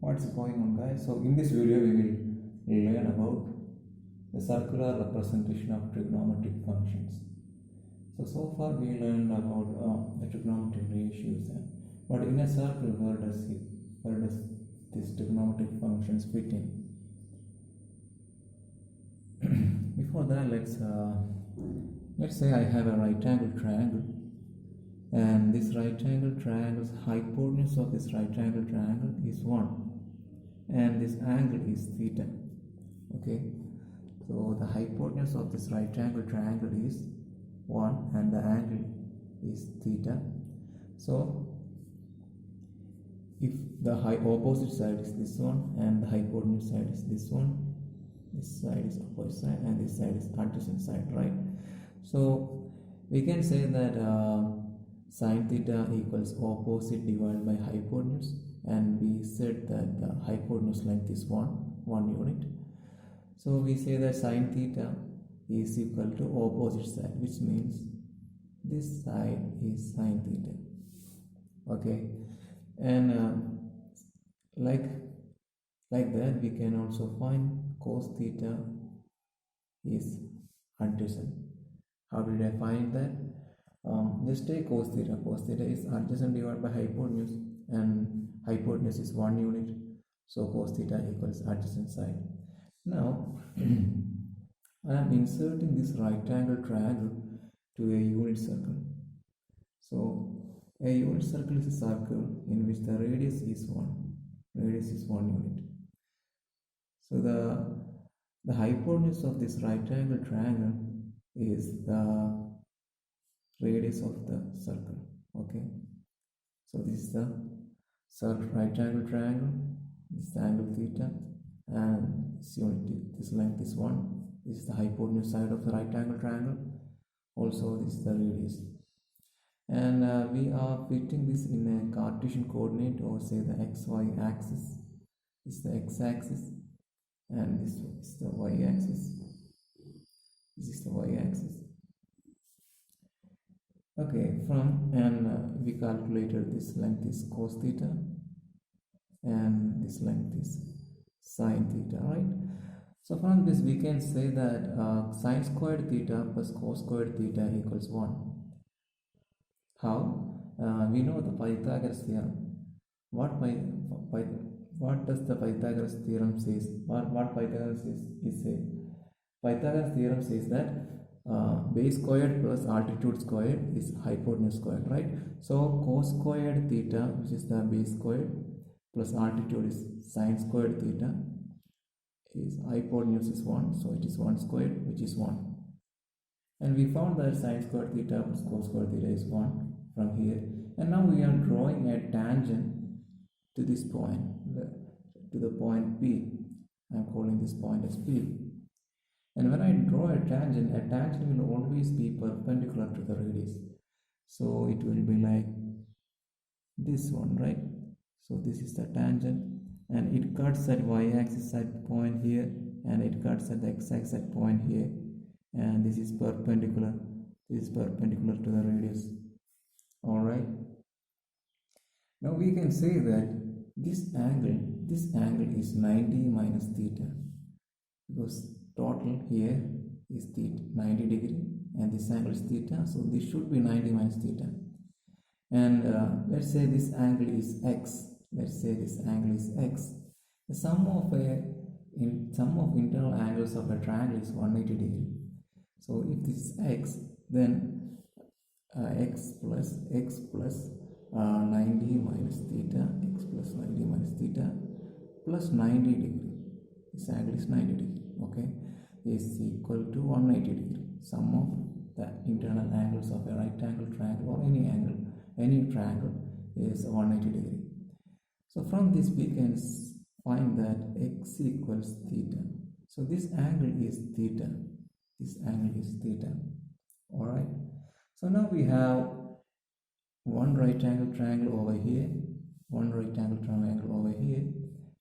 What's going on, guys? So in this video we will learn about the circular representation of trigonometric functions. So far we learned about the trigonometric ratios, but in a circle, where does this trigonometric functions fit in? Before that, let's say I have a right angle triangle, and this right angle triangle's hypotenuse of this right angle triangle is 1, and this angle is theta. Okay, so the hypotenuse of this right angle triangle is 1 and the angle is theta. So if the opposite side is this one and the hypotenuse side is this one, this side is opposite side and this side is adjacent side, right? So we can say that sine theta equals opposite divided by hypotenuse, and we said that the hypotenuse length is 1 unit. So we say that sine theta is equal to opposite side, which means this side is sine theta. Okay, and like that we can also find cos theta is adjacent. How did I find that? Just take cos theta. Cos theta is adjacent divided by hypotenuse, and hypotenuse is 1 unit, so cos theta equals adjacent side. Now I am inserting this right angle triangle to a unit circle. So a unit circle is a circle in which the radius is 1. Radius is 1 unit. So the hypotenuse of this right angle triangle is the radius of the circle. Okay, so this is the right angle triangle, this is the angle theta, and this unit, this length is 1. This is the hypotenuse side of the right angle triangle. Also, this is the radius, and we are fitting this in a Cartesian coordinate, or say the xy axis. This is the x-axis, and this is the y-axis. This is the y-axis. Okay, we calculated this length is cos theta, and this length is sine theta, right? So from this we can say that sine squared theta plus cos squared theta equals 1. How? We know the Pythagoras theorem. What does the Pythagoras theorem says? What Pythagoras is say? Pythagoras theorem says that base squared plus altitude squared is hypotenuse squared, right? So cos squared theta, which is the base squared, plus altitude is sine squared theta, is hypotenuse is 1, so it is 1 squared, which is 1. And we found that sine squared theta plus cos squared theta is 1 from here. And now we are drawing a tangent to this point, to the point P. I am calling this point as P. And when I draw a tangent will always be perpendicular to the radius. So it will be like this one, right? So this is the tangent, and it cuts at y-axis at point here, and it cuts at the x-axis at point here, and this is perpendicular. This is perpendicular to the radius. All right. Now we can say that this angle is 90 minus theta, because total here is theta 90 degree, and this angle is theta, so this should be 90 minus theta. And let's say this angle is x. Let's say this angle is x. The sum of internal angles of a triangle is 180 degree. So if this is x, then x plus 90 minus theta, x plus 90 minus theta plus 90 degree. This angle is 90 degree. Okay, is equal to 180 degree. Sum of the internal angles of a right angle triangle, or any triangle, is 180 degree. So from this we can find that x equals theta. So this angle is theta. This angle is theta. All right. So now we have one right angle triangle over here, one right angle triangle over here.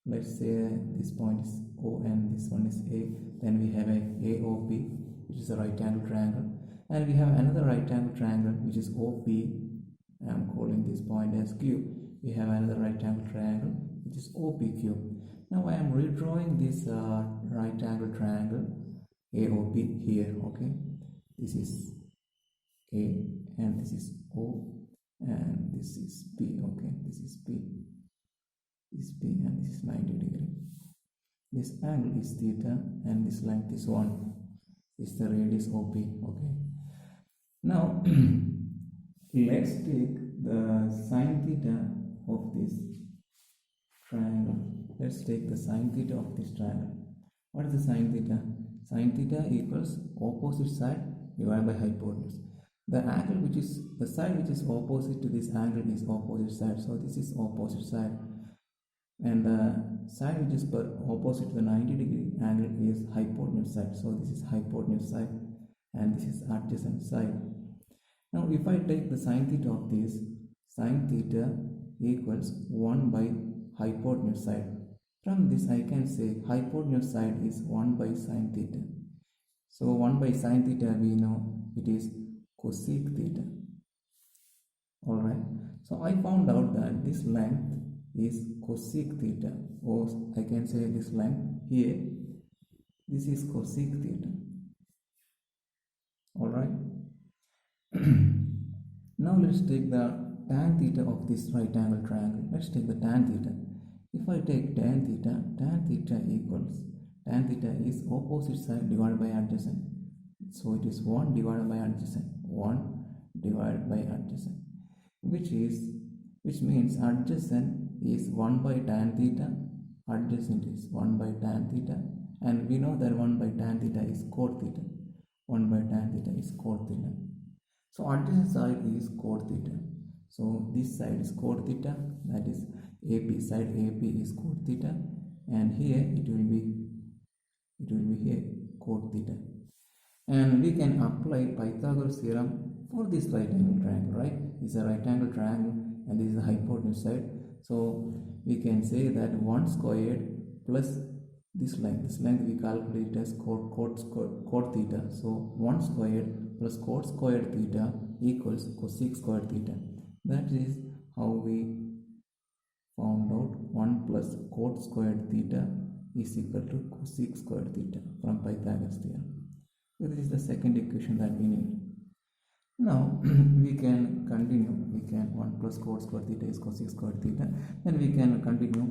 Let's say this point is O and this one is A. Then we have a AOP, which is a right angle triangle, and we have another right angle triangle which is OP. I am calling this point as Q. We have another right angle triangle which is OPQ. Now I am redrawing this right angle triangle AOP here. Okay, this is A and this is O and this is P. Okay, this is P, this is P, and this is 90 degree. This angle is theta and this length is 1. This is the radius OP. Okay, now let's take the sine theta of this triangle. Let's take the sine theta of this triangle. What is the sine theta? Sine theta equals opposite side divided by hypotenuse. The angle which is the side which is opposite to this angle is opposite side. So this is opposite side, and the side which is opposite to the 90 degree angle is hypotenuse side. So this is hypotenuse side and this is adjacent side. Now if I take the sine theta of this, sine theta equals 1 by hypotenuse side. From this I can say hypotenuse side is 1 by sine theta. So 1 by sine theta we know it is cosec theta. Alright, so I found out that this length is cosec theta, or I can say this length here, this is cosec theta. Alright. Now let's take the tan theta of this right angle triangle. Let's take the tan theta. If I take tan theta equals, tan theta is opposite side divided by adjacent. So it is 1 divided by adjacent, 1 divided by adjacent, which means adjacent is 1 by tan theta, adjacent is 1 by tan theta, and we know that 1 by tan theta is cot theta. 1 by tan theta is cot theta. So adjacent side is cot theta. So this side is cot theta, that is AP, side AP is cot theta, and here it will be here cot theta. And we can apply Pythagoras theorem for this right angle triangle, right? This is a right angle triangle and this is the hypotenuse side. So we can say that 1 squared plus this length we calculate as cot theta. So 1 squared plus cot squared theta equals cosec squared theta. That is how we found out 1 plus cot squared theta is equal to cosec squared theta from Pythagoras theorem. So this is the second equation that we need. Now we can continue. We can 1 plus cot squared theta is cosec squared theta. Then we can continue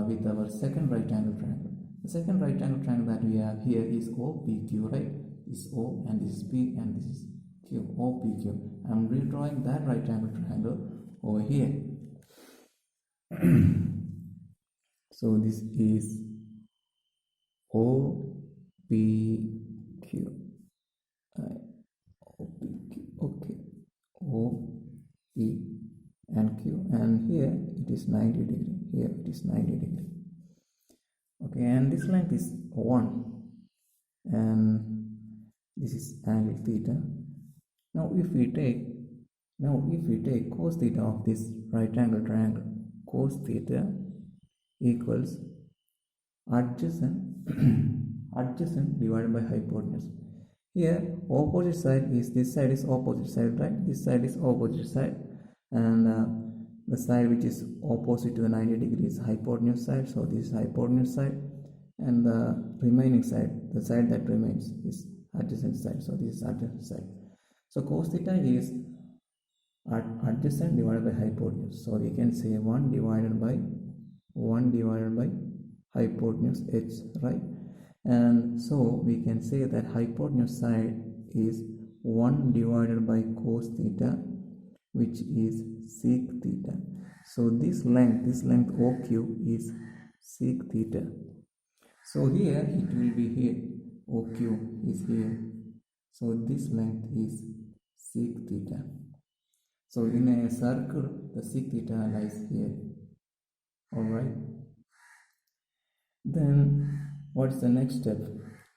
with our second right angle triangle. The second right angle triangle that we have here is OPQ, right? This is O and this is P and this is Q. OPQ. I am redrawing that right angle triangle over here. So this is OPQ. OPQ. Okay. O, P and Q, and here it is 90 degree. Here it is 90 degree. Okay, and this length is 1 and this is angle theta. Now if we take cos theta of this right angle triangle, cos theta equals adjacent adjacent divided by hypotenuse. Here opposite side is, this side is opposite side, right? This side is opposite side, and the side which is opposite to the 90 degrees is hypotenuse side. So this is hypotenuse side, and the remaining side, the side that remains, is adjacent side. So this is adjacent side. So cos theta is adjacent divided by hypotenuse. So we can say 1 divided by hypotenuse h, right? And so we can say that hypotenuse side is 1 divided by cos theta, which is sec theta. So this length OQ is sec theta. So here it will be here, OQ is here. So this length is sec theta. So in a circle, the sec theta lies here. Alright. Then what's the next step?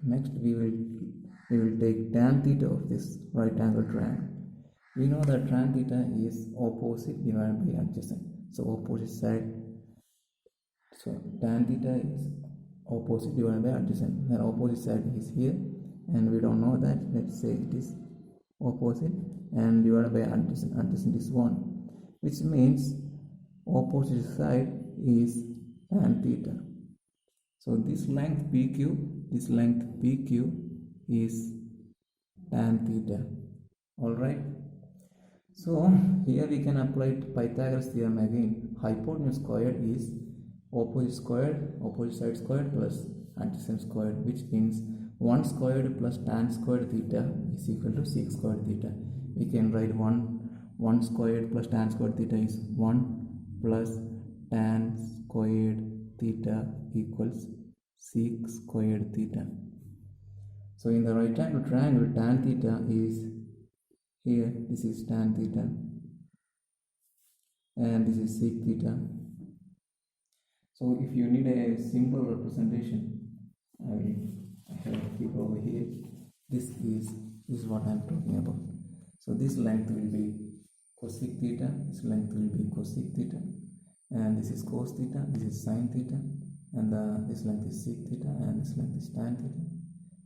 Next we will take tan theta of this right angle triangle. We know that tan theta is opposite divided by adjacent. So opposite side. So tan theta is opposite divided by adjacent. Then opposite side is here, and we don't know that. Let's say it is opposite and divided by adjacent. Adjacent is 1, which means opposite side is tan theta. So this length PQ is tan theta. All right. So here we can apply Pythagoras theorem again. Hypotenuse squared is opposite side squared plus adjacent squared, which means 1 squared plus tan squared theta is equal to sec squared theta. We can write 1 squared plus tan squared theta is 1 plus tan squared theta equals sec squared theta. So in the right angle triangle, tan theta is here, this is tan theta and this is sec theta. So if you need a simple representation, I have keep over here. This is what I am talking about. So this length will be cosec theta, this length will be cosec theta, and this is cos theta, this is sin theta, and this length is sec theta, and this length is tan theta,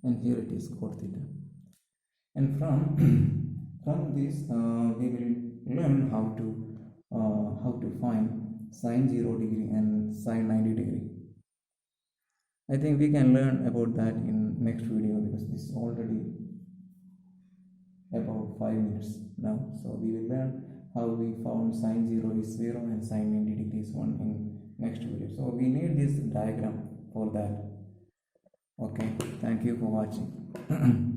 and here it is cot theta. And from this we will learn how to find sin 0 degree and sin 90 degree. I think we can learn about that in next video, because this is already about 5 minutes now. So we will learn how we found sin 0 is 0 and sin 90 degree is 1 in next video. So we need this diagram for that. Okay, thank you for watching.